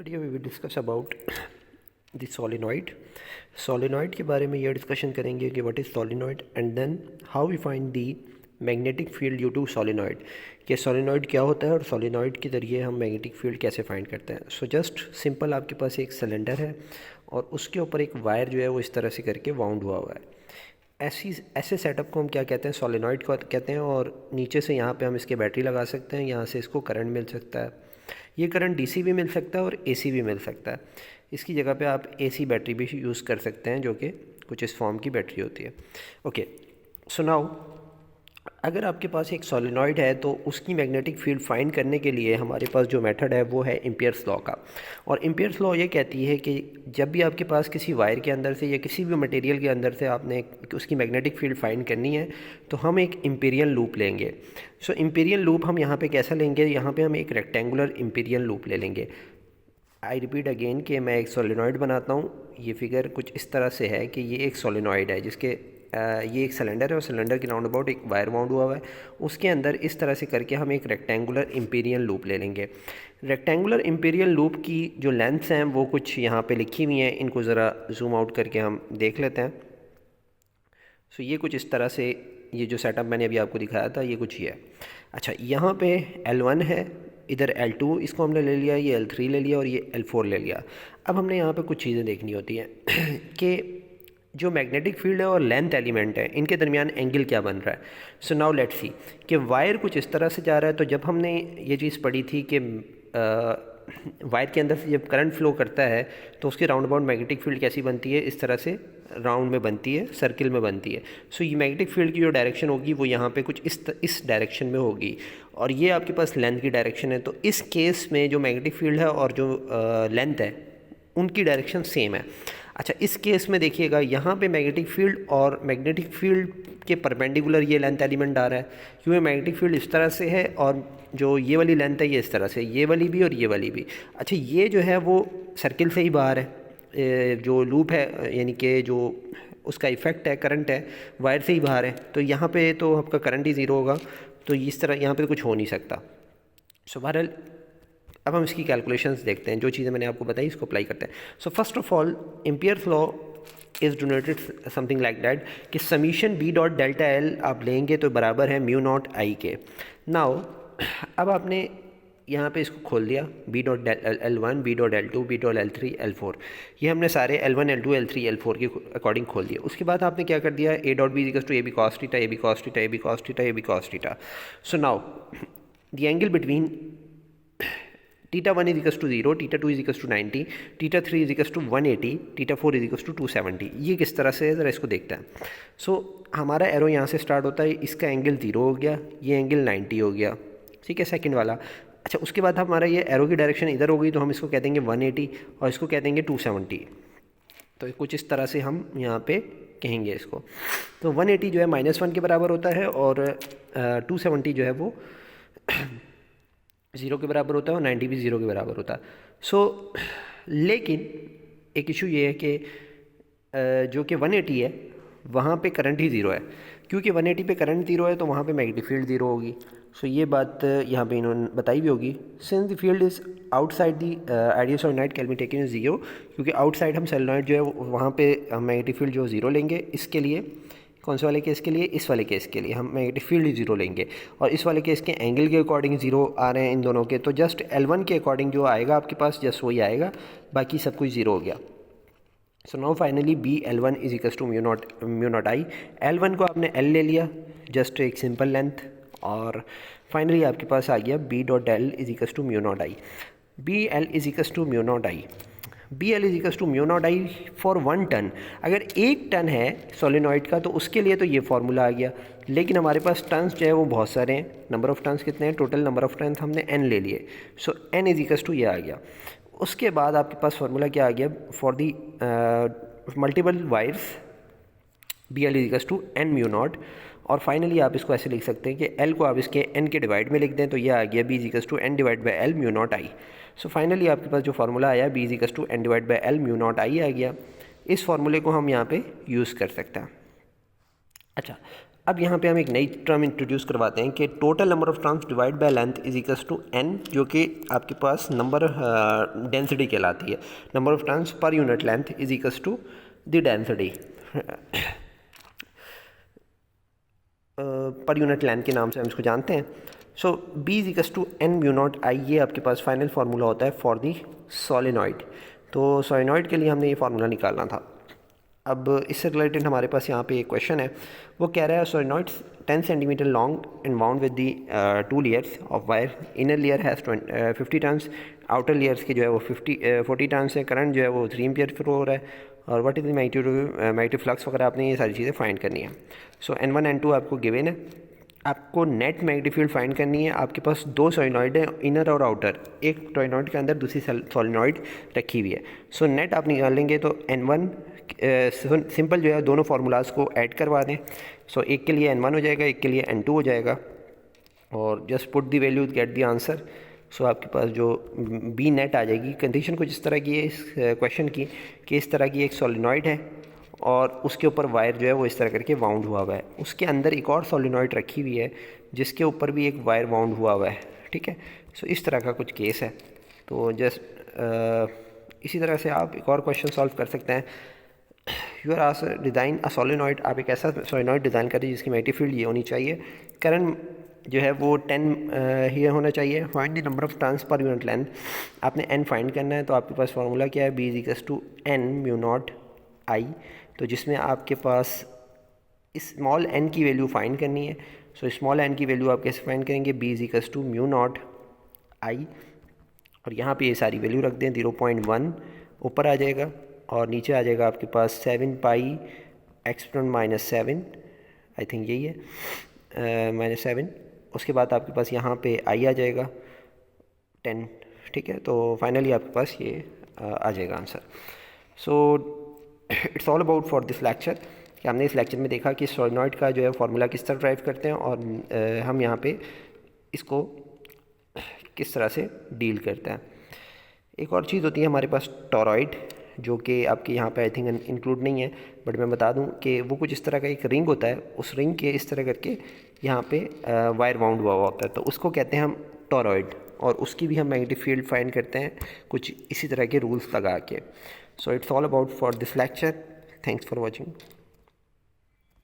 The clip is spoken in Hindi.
Video we will discuss about the solenoid. Solenoid के बारे में ये डिस्कशन करेंगे कि what is solenoid and then how we find the magnetic field due to solenoid, कि सोलिनॉइड क्या होता है और सोलिनॉइड के ज़रिए हम मैग्नेटिक फील्ड कैसे फाइंड करते हैं। सो जस्ट सिंपल, आपके पास एक सिलेंडर है और उसके ऊपर एक वायर जो है वो इस तरह से करके वाउंड हुआ हुआ है। ऐसे सेटअप को हम क्या कहते हैं, सोलिनॉइड को कहते हैं। और नीचे से यहाँ पे हम इसके बैटरी लगा सकते हैं, यहाँ से इसको करंट मिल सकता है। ये करंट डीसी भी मिल सकता है और एसी भी मिल सकता है। इसकी जगह पे आप एसी बैटरी भी यूज़ कर सकते हैं, जो कि कुछ इस फॉर्म की बैटरी होती है। ओके, सो नाउ अगर आपके पास एक सोलिनॉइड है तो उसकी मैग्नेटिक फील्ड फाइंड करने के लिए हमारे पास जो मेथड है वो है एम्पियर्स लॉ का। और एम्पियर्स लॉ ये कहती है कि जब भी आपके पास किसी वायर के अंदर से या किसी भी मटेरियल के अंदर से आपने उसकी मैग्नेटिक फील्ड फाइंड करनी है तो हम एक एम्पीरियल लूप लेंगे। सो एम्पीरियल लूप हम यहाँ पे कैसा लेंगे, यहाँ पे हम एक रेक्टेंगुलर एम्पीरियल लूप ले लेंगे। आई रिपीट अगेन कि मैं एक सोलिनॉइड बनाता हूँ। ये फिगर कुछ इस तरह से है कि ये एक सोलिनॉइड है जिसके ये एक सिलेंडर है और सिलेंडर के राउंड अबाउट एक वायर वाउंड हुआ है। उसके अंदर इस तरह से करके हम एक रेक्टेंगुलर एम्पीरियल लूप ले लेंगे। रेक्टेंगुलर एम्पीरियल लूप की जो लेंथ्स हैं वो कुछ यहाँ पे लिखी हुई हैं, इनको ज़रा जूम आउट करके हम देख लेते हैं। सो ये कुछ इस तरह से, ये जो सेटअप मैंने अभी आपको दिखाया था ये कुछ ये है। अच्छा, यहाँ पे L1 है, इधर L2 इसको हमने ले लिया, ये L3 ले लिया और ये L4 ले लिया। अब हमने यहाँ पे कुछ चीज़ें देखनी होती हैं कि जो मैग्नेटिक फील्ड है और लेंथ एलिमेंट है, इनके दरमियान एंगल क्या बन रहा है। सो नाउ लेट्स सी कि वायर कुछ इस तरह से जा रहा है। तो जब हमने ये चीज़ पढ़ी थी कि वायर के अंदर से जब करंट फ्लो करता है तो उसकी राउंड अबाउट मैग्नेटिक फील्ड कैसी बनती है, इस तरह से राउंड में बनती है, सर्किल में बनती है। सो ये मैग्नेटिक फील्ड की जो डायरेक्शन होगी वो यहाँ पे कुछ इस डायरेक्शन में होगी और ये आपके पास लेंथ की डायरेक्शन है। तो इस केस में जो मैग्नेटिक फील्ड है और जो लेंथ है उनकी डायरेक्शन सेम है। अच्छा, इस केस में देखिएगा यहाँ पे मैग्नेटिक फील्ड और मैग्नेटिक फील्ड के परपेंडिकुलर ये लेंथ एलिमेंट आ रहा है, क्योंकि मैग्नेटिक फील्ड इस तरह से है और जो ये वाली लेंथ है ये इस तरह से, ये वाली भी और ये वाली भी। अच्छा, ये जो है वो सर्किल से ही बाहर है, जो लूप है यानी कि जो उसका इफेक्ट है करंट है वायर से ही बाहर है। तो यहाँ पे तो आपका करंट ही ज़ीरो होगा, तो इस तरह यहाँ पे कुछ हो नहीं सकता। सो बहरहाल अब हम इसकी कैलकुलेशंस देखते हैं, जो चीज़ें मैंने आपको बताई इसको अप्लाई करते हैं। So first of all Ampere's law is denoted something like that कि summation B dot delta L आप लेंगे तो बराबर है म्यू नॉट आई के। नाउ अब आपने यहाँ पे इसको खोल दिया, B dot L1, B dot L2, B dot L3, L4, ये हमने सारे L1, L2, L3, L4 के अकॉर्डिंग खोल दिया। उसके बाद आपने क्या कर दिया, A dot B equals to A B cos theta, A B cos theta, A B cos theta, A B cos theta. So now the angle between θ1 is equals to 0, θ2 is equals to 90, θ3 is equals to 180, θ4 is equals to 270। ये किस तरह से है ज़रा इसको देखते हैं। सो हमारा एरो यहाँ से स्टार्ट होता है, इसका एंगल 0 हो गया, ये एंगल 90 हो गया, ठीक है, सेकंड वाला। अच्छा, उसके बाद हमारा ये एरो की डायरेक्शन इधर हो गई तो हम इसको कह देंगे 180 और इसको कह देंगे 270। तो कुछ इस तरह से हम यहाँ पे कहेंगे इसको। तो 180 जो है -1 के बराबर होता है और 270 जो है वो 0 के बराबर होता है और 90 भी 0 के बराबर होता है। सो लेकिन एक इशू ये है कि जो कि 180 है वहाँ पे करंट ही 0 है। क्योंकि 180 पे करंट 0 है तो वहाँ पे मैग्नेटिक फील्ड 0 होगी। सो ये बात यहाँ पे इन्होंने बताई भी होगी। Since the field is outside the ideal solenoid can be taken is 0, क्योंकि आउटसाइड हम सोलिनॉइड जो है वहाँ पे हम मैग्नेटिक फील्ड जो 0 लेंगे। इसके लिए कौन से वाले केस के लिए, इस वाले केस के लिए हम मैग्नेटिक फील्ड ही 0 लेंगे और इस वाले केस के एंगल के अकॉर्डिंग 0 आ रहे हैं इन दोनों के। तो जस्ट L1 के अकॉर्डिंग जो आएगा आपके पास जस्ट वही आएगा, बाकी सब कुछ 0 हो गया। So now finally B L1 is equals to mu naught I. L1 को आपने L ले लिया, जस्ट एक सिंपल लेंथ, और फाइनली आपके पास आ गया B dot L is equals to mu naught I. B L is equals to mu naught I, B L is equals to mu naught I for 1 turn. अगर 1 टन है सोलिनॉइड का तो उसके लिए तो ये फार्मूला आ गया, लेकिन हमारे पास टन्स जो है वो बहुत सारे हैं। नंबर ऑफ़ टन्स कितने हैं, टोटल नंबर ऑफ़ टन्स हमने n ले लिए। सो n इज इक्वल्स टू ये आ गया। उसके बाद आपके पास फार्मूला क्या आ गया, for the multiple wires B L is equals to n mu naught. और फाइनली आप इसको ऐसे लिख सकते हैं कि L को आप इसके n के डिवाइड में लिख दें तो ये आ गया B is equals to n divide by L mu naught I. So finally आपके पास जो फार्मूला आया B is equals to n divide by L mu naught I आ गया। इस फार्मूले को हम यहाँ पे यूज़ कर सकते हैं। अच्छा, अब यहाँ पे हम एक नई टर्म इंट्रोड्यूस करवाते हैं कि total number of terms divide by length is equals to n, जो कि आपके पास नंबर डेंसिटी कहलाती है। Number of terms per unit length is equals to the density per unit length के नाम से हम इसको जानते हैं। So b is equals to n mu naught I, ये आपके पास फाइनल फार्मूला होता है फॉर दी सोलेनॉइड। तो सोलेनॉइड के लिए हमने ये फार्मूला निकालना था। अब इससे रिलेटेड हमारे पास यहाँ पे एक क्वेश्चन है, वो कह रहा है solenoid 10 centimetre long and bound with the 2 layers of wire, inner layer has 50 turns, outer layers के जो है वो 40 टर्न्स है, करंट जो है वो 3 एम्पीयर फ्लो हो रहा है, और what is the magnetic flux वगैरह आपने ये सारी चीज़ें फाइंड करनी है। सो N1 N2 आपको गिवन है, आपको नेट मैग्नेटिक फील्ड फाइंड करनी है। आपके पास दो सोलेनॉइड है, इनर और आउटर, एक सोलेनॉइड के अंदर दूसरी सोलेनॉइड रखी हुई है। सो नेट आप निकालेंगे तो N1 सिंपल जो है दोनों फार्मूलाज को ऐड करवा दें। सो एक के लिए N1 हो जाएगा, एक के लिए N2 हो जाएगा, और just put the value get the answer. So आपके पास जो बी नेट आ जाएगी। कंडीशन कुछ इस तरह की है इस क्वेश्चन की कि इस तरह की एक सोलेनॉइड है और उसके ऊपर वायर जो है वो इस तरह करके वाउंड हुआ हुआ है, उसके अंदर एक और सोलेनॉइड रखी हुई है जिसके ऊपर भी एक वायर वाउंड हुआ हुआ है, ठीक है। सो इस तरह का कुछ केस है। तो जस्ट इसी तरह से आप एक और क्वेश्चन सॉल्व कर सकते हैं। यू आर आस डिज़ाइन अ सोलेनॉइड, आप एक ऐसा सोलेनॉइड डिज़ाइन करें जिसकी मैग्नेटिक फील्ड ये होनी चाहिए, करंट जो है वो 10 ही होना चाहिए। Find the number of turns per unit length, आपने n फाइंड करना है। तो आपके पास फार्मूला क्या है, b is equals to n mu naught I, तो जिसमें आपके पास स्मॉल n की वैल्यू फाइंड करनी है। सो स्मॉल n की वैल्यू आप कैसे फाइंड करेंगे, b is equals to mu naught I, और यहाँ पे ये सारी वैल्यू रख दें। 0.1 ऊपर आ जाएगा और नीचे आ जाएगा आपके पास 7 पाई एक्सपोनेंट -7, आई थिंक यही है, -7। उसके बाद आपके पास यहाँ पे आई आ जाएगा 10, ठीक है। तो फाइनली आपके पास ये आ जाएगा answer. So it's all about for this lecture, कि हमने इस लेक्चर में देखा कि सोलेनॉइड का जो है फार्मूला किस तरह ड्राइव करते हैं, और हम यहाँ पे इसको किस तरह से डील करते हैं। एक और चीज़ होती है हमारे पास टॉरॉइड, जो कि आपके यहाँ पे आई थिंक इंक्लूड नहीं है, बट मैं बता दूं कि वो कुछ इस तरह का एक रिंग होता है, उस रिंग के इस तरह करके यहाँ पे वायर वाउंड हुआ होता है, तो उसको कहते हैं हम टॉरॉइड, और उसकी भी हम मैग्नेटिक फील्ड फाइंड करते हैं कुछ इसी तरह के रूल्स लगा के। So it's all about for this lecture, thanks for watching.